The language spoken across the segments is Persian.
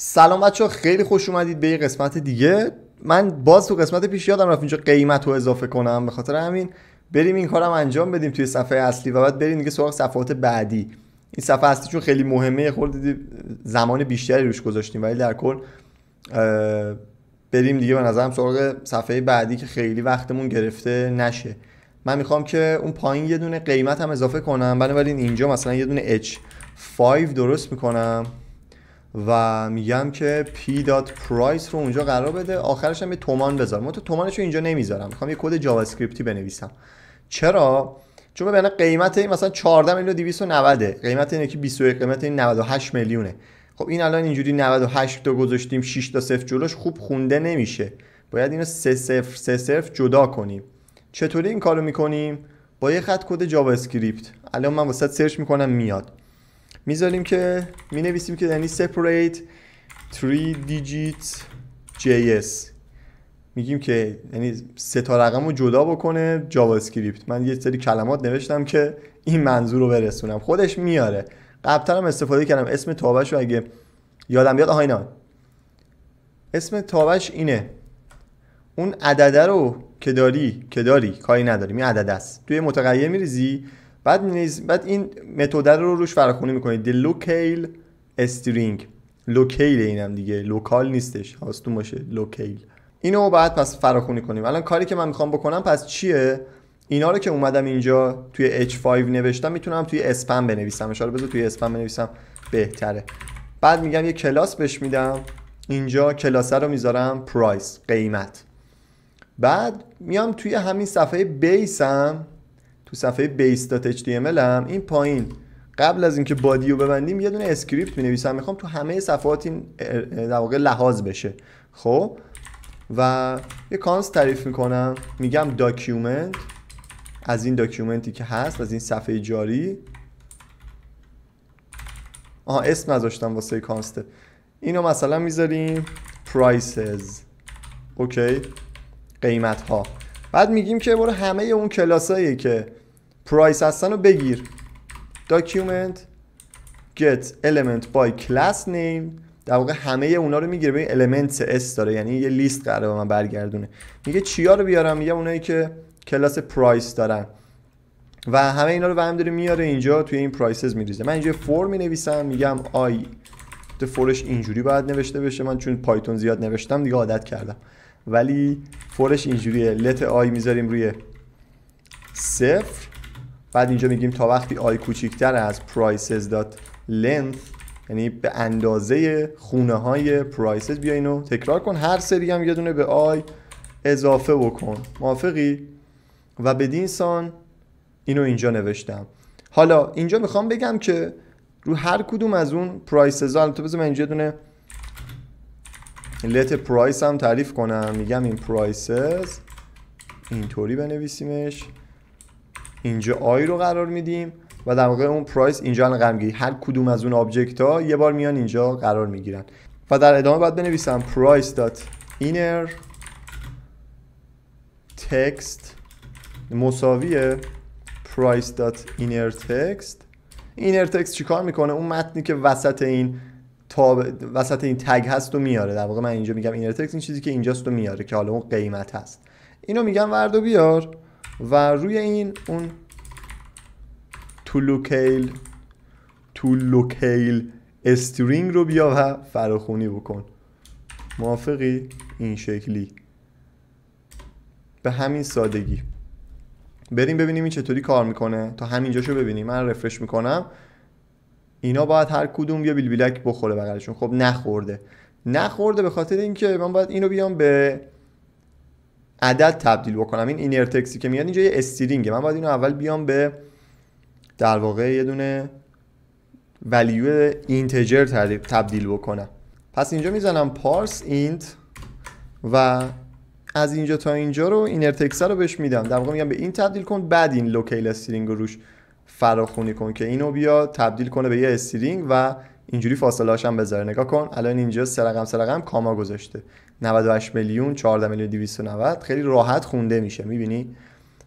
سلام بچه‌ها، خیلی خوش اومدید به یه قسمت دیگه. من باز تو قسمت پیش یادم رفت اینجا قیمت رو اضافه کنم، به خاطر همین بریم این کارم انجام بدیم توی صفحه اصلی و بعد بریم دیگه سراغ صفحات بعدی. این صفحه اصلی چون خیلی مهمه خورده زمان بیشتری روش گذاشتیم، ولی در کل بریم دیگه به نظرم سراغ صفحه بعدی که خیلی وقتمون گرفته نشه. من میخوام که اون پایین یه دونه قیمت هم اضافه کنم، بنابراین اینجا مثلا یه دونه H5 درست میکنم و میگم که p.price رو اونجا قرار بده، آخرش هم یه تومان بذارم. من تو تومانش رو اینجا نمیذارم، میخوام یه کد جاوا اسکریپتی بنویسم. چرا؟ چون ببین قیمت این مثلا 14,290، قیمت اینه که 21، قیمت این 98 میلیونه. خب این الان اینجوری 98 تا گذاشتیم 6 تا صفر جلوش، خوب خونده نمیشه. باید اینو 3 جدا کنیم. چطوری این کارو میکنیم؟ با یه خط کد جاوا اسکریپت. الان من واسه سرچ میکنم میاد. میذاریم که مینویسیم که یعنی separate 3 digits JS، میگیم که یعنی 3 تا رقم رو جدا بکنه جاوا اسکریپت. من یه سری کلمات نوشتم که این منظور رو برسونم، خودش میاره. قبلتر هم استفاده کردم. اسم تابعش رو اگه یادم بیاد، اینا اسم تابعش اینه. اون عدده رو که داری کاری نداری، این عدده است، توی متغیر میریزی، بعد این متد رو روش فراخوانی میکنید. the locale string، لوکیل اینم دیگه، لوکال نیستش، هاستون باشه، لوکیل. اینو بعد پس فراخوانی کنیم. الان کاری که من میخوام بکنم پس چیه؟ اینا رو که اومدم اینجا توی H5 نوشتم، میتونم توی اسپم بنویسم. اشاره بذار توی اسپم بنویسم بهتره. بعد میگم یه کلاس بهش میدم، اینجا کلاس رو میذارم پرایس، قیمت. بعد میام توی همین صفحه بیسم، تو صفحه base.html هم این پایین قبل از اینکه بادی رو ببندیم یه دونه اسکریپت می‌نویسم. میخوام تو همه صفحات این در واقع لحاظ بشه. خب و یه کانست تعریف میکنم، میگم داکیومنت، از این داکیومنتی که هست، از این صفحه جاری. اسم نذاشتم واسه کانست. اینو مثلا میذاریم prices، اوکی، قیمت ها. بعد میگیم که برو همه اون کلاسایی که پرایس هستن رو بگیر. document get element by class name، در واقع همه اونا رو میگیره. به این elements اس داره، یعنی یه لیست قراره به من برگردونه. میگه چیا رو بیارم؟ میگه اونایی که کلاس پرایس دارن و همه اینا رو برام داره میاره اینجا توی این پرایسز میریزه. من اینجا فور مینویسم، میگم آی فورش اینجوری باید نوشته بشه. من چون پایتون زیاد نوشتم دیگه عادت کردم، ولی فورش اینجوریه. لت آی میذاریم روی 0. بعد اینجا میگیم تا وقتی آی کوچیکتر از prices.length، یعنی به اندازه خونه های prices، بیا اینو تکرار کن. هر سری هم یه دونه به آی اضافه بکن. موافقی؟ و بدین سان اینو اینجا نوشتم. حالا اینجا میخوام بگم که رو هر کدوم از اون prices ها، البته بذار من اینجا دونه let price هم تعریف کنم. میگم این prices اینطوری بنویسیمش، اینجا آی رو قرار میدیم و در واقع اون پرایس اینجا الان قرار میگیره. هر کدوم از اون آبجکت ها یه بار میان اینجا قرار میگیرن و در ادامه باید بنویسم price.inner text مساویه price.inner text. inner text چیکار میکنه؟ اون متنی که وسط این تگ هست رو میاره. در واقع من اینجا میگم inner text این چیزی که اینجاست رو میاره که حالا اون قیمت هست. اینو میگم ورد و بیار و روی این اون to locale string رو بیا و فراخونی بکن. موافقی؟ این شکلی، به همین سادگی. بریم ببینیم این چطوری کار میکنه. تا همینجاشو ببینیم. من رفرش میکنم. اینا باید هر کدوم یه بیلبیلک بخوره بغلشون. خب نخورده به خاطر اینکه من باید اینو بیام به عدد تبدیل بکنم. این اینر تکستی که میاد اینجا یه استرینگه، من باید اینو اول بیام به در واقع یه دونه ولیو اینتجر تبدیل بکنم. پس اینجا میزنم پارس اینت و از اینجا تا اینجا رو اینر تکست رو بهش میدم. در واقع میگم به این تبدیل کن، بعد این لوکیل استرینگ رو روش فراخونی کن که اینو بیا تبدیل کنه به یه استرینگ و اینجوری فاصله هاشم بذاره. نگاه کن الان اینجا سه رقم کاما گذاشته. 98 میلیون 14,290 خیلی راحت خونده میشه، میبینی؟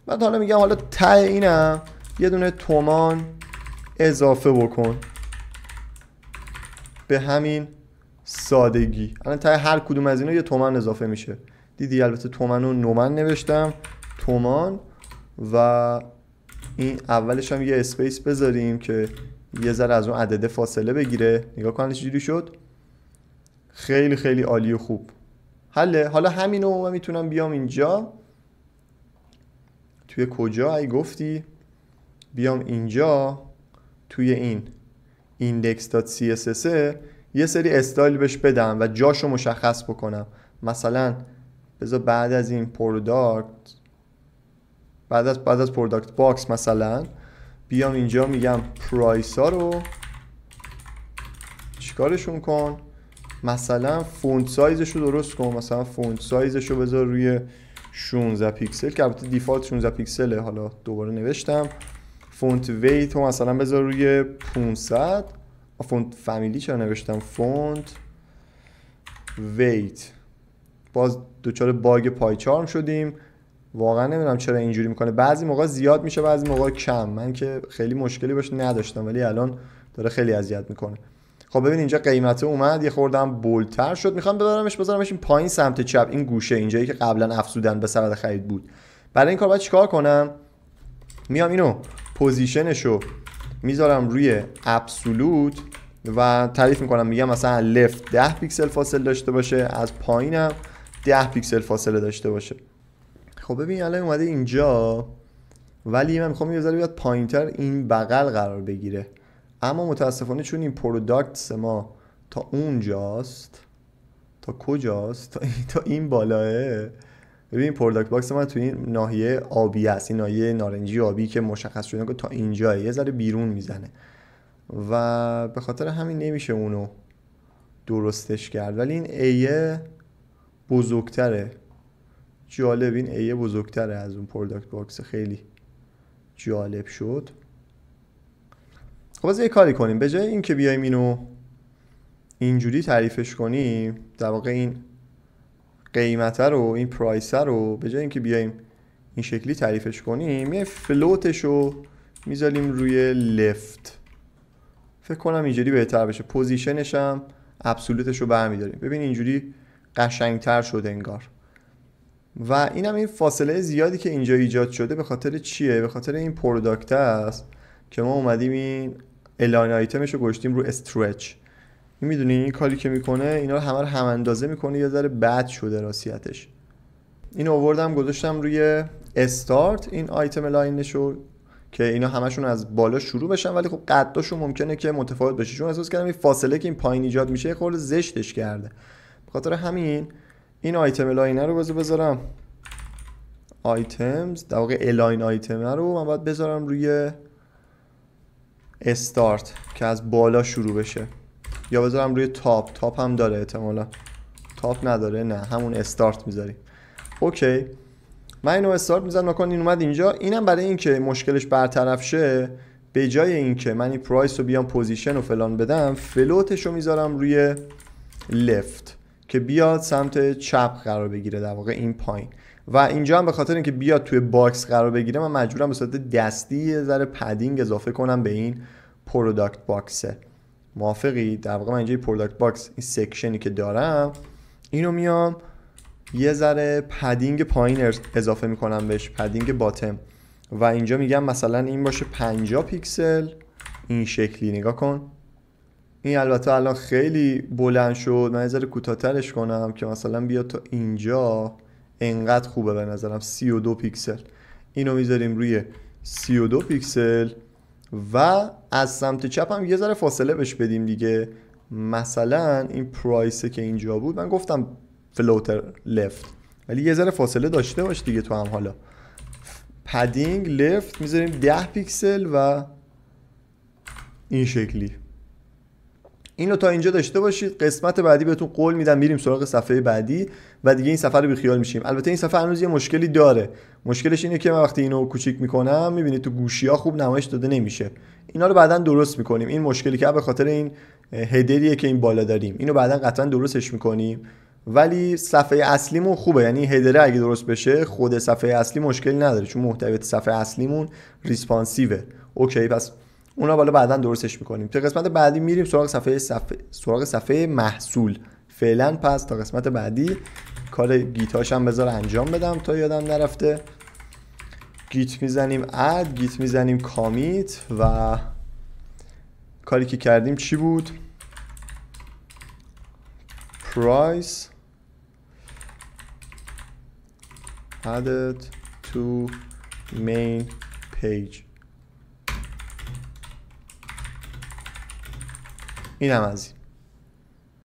بعد حالا میگم حالا ته اینم یه دونه تومان اضافه بکن به همین سادگی. الان تا هر کدوم از اینا یه تومن اضافه میشه. دیدی البته تومن و نومن نوشتم، تومان، و این اولش هم یه اسپیس بذاریم که یه ذره از اون عدده فاصله بگیره. نگاه کن چجوری شد. خیلی خیلی عالی و خوب. حله. حالا همینو من میتونم بیام اینجا توی کجا ای گفتی، بیام اینجا توی این index.css یه سری استایل بهش بدم و جاشو مشخص بکنم. مثلا بذار بعد از این پروداکت، بعد از پروداکت باکس مثلا بیام اینجا میگم پرایس ها رو چیکارشون کن، مثلا فونت سایزش رو درست کن. مثلا فونت سایزش رو بذار روی 16 پیکسل که البته دیفالت 16 پیکسله. حالا دوباره نوشتم فونت ویت رو مثلا بذار روی 500. فونت فامیلی چرا نوشتم فونت ویت. باز دوچار باگ پایچارم شدیم. واقعا نمیدونم چرا اینجوری میکنه. بعضی موقع زیاد میشه بعضی موقع کم. من که خیلی مشکلی باش نداشتم ولی الان داره خیلی اذیت میکنه. خب ببین اینجا قیمته اومد یه خوردم بولتر شد. میخوام بذارمش این پایین سمت چپ، این گوشه اینجایی که قبلا افزودن به سبد خرید بود. برای این کار باید چیکار کنم؟ میام اینو پوزیشنشو میذارم روی ابسولوت و تعریف میکنم. میگم مثلا لفت 10 پیکسل فاصله داشته باشه، از پایینم 10 پیکسل فاصله داشته باشه. خب ببین الان اومده اینجا ولی من میخوام یه ذره بیاد پایینتر این بغل قرار بگیره. اما متاسفانه چون این پروداکتس ما تا اونجاست، تا کجاست؟ تا این بالاه. ببین پروداکت باکس ما تو این ناحیه آبی است، این ناحیه نارنجی آبی که مشخص شده که تا اینجاه، یه ذره بیرون میزنه و به خاطر همین نمیشه اونو درستش کرد. ولی این ایه بزرگتره. جالب، این ایه بزرگتره از اون پروداکت باکس. خیلی جالب شد. خب از یه کاری کنیم، به جای این که بیایم اینو اینجوری تعریفش کنیم، در واقع این قیمته رو، این پرایس رو به جای این که بیایم این شکلی تعریفش کنیم، یه فلوتش رو میذاریم روی لفت. فکر کنم اینجوری بهتر بشه. پوزیشنش هم ابسولوتش رو برمیداریم. ببین اینجوری قشنگتر شده انگار. و اینم این فاصله زیادی که اینجا ایجاد شده به خاطر چیه؟ به خاطر این پروداکت است که ما اومدیم این الاین آیتمش رو گذاشتیم رو استرچ. این میدونی این کاری که میکنه اینا رو همه رو هم اندازه میکنه. یه ذره بد شده راستیتش. اینو آوردم گذاشتم روی استارت این آیتم لاینشو که اینا همشون از بالا شروع بشن، ولی خب قداشون ممکنه که متفاوت بشه چون احساس کردم این فاصله که این پایین ایجاد میشه یه خورده زشتش کرده. به خاطر همین این آیتم لاینر رو بذارم آیتمز، در واقع الاین آیتم رو من باید بذارم روی استارت که از بالا شروع بشه، یا بذارم روی تاپ هم داره احتمالا. تاپ نداره؟ نه، همون استارت میذاریم. اوکی، من اینو استارت میذارم. نکن این اومد اینجا. اینم برای این که مشکلش برطرف شه، به جای این که من این پرایس رو بیام پوزیشن و فلان بدم، فلوتش رو میذارم روی لفت که بیاد سمت چپ قرار بگیره، در واقع این پایین. و اینجا هم به خاطر اینکه بیاد توی باکس قرار بگیره من مجبورم به صورت دستی یه ذره پدینگ اضافه کنم به این پروداکت باکسه. موافقی؟ در واقع من اینجا پروداکت باکس این سکشنی که دارم اینو میام یه ذره پدینگ پایین اضافه میکنم بهش، پدینگ باتم، و اینجا میگم مثلا این باشه 50 پیکسل این شکلی. نگاه کن این البته الان خیلی بلند شد. من یه ذره کوتاه‌ترش کنم که مثلا بیاد تا اینجا. انقدر خوبه به نظرم. 32 پیکسل. اینو میذاریم روی 32 پیکسل و از سمت چپ هم یه ذره فاصله بهش بدیم دیگه. مثلا این پرایسه که اینجا بود من گفتم فلوتر لفت، ولی یه ذره فاصله داشته باش دیگه تو هم. حالا پدینگ لفت میذاریم 10 پیکسل و این شکلی. اینو تا اینجا داشته باشید. قسمت بعدی بهتون قول میدم میریم سراغ صفحه بعدی و دیگه این صفحه رو بیخیال میشیم. البته این صفحه هنوز یه مشکلی داره. مشکلش اینه که من وقتی اینو کوچیک میکنم میبینید تو گوشی‌ها خوب نمایش داده نمیشه. اینا رو بعداً درست میکنیم. این مشکلی که به خاطر این هدریه که این بالا داریم، اینو بعداً قطعاً درستش میکنیم. ولی صفحه اصلیمون خوبه، یعنی هدر اگه درست بشه خود صفحه اصلی مشکلی نداره چون محتویات صفحه اصلیمون ریسپانسیوه. اوکی، پس اونا بالا بعدا درستش میکنیم. تا قسمت بعدی میریم سراغ صفحه محصول. فعلا پس تا قسمت بعدی کار گیتاش هم بذار انجام بدم تا یادم نرفته. گیت میزنیم اد، گیت میزنیم کامیت و کاری که کردیم چی بود؟ price added to main page. این هم از این.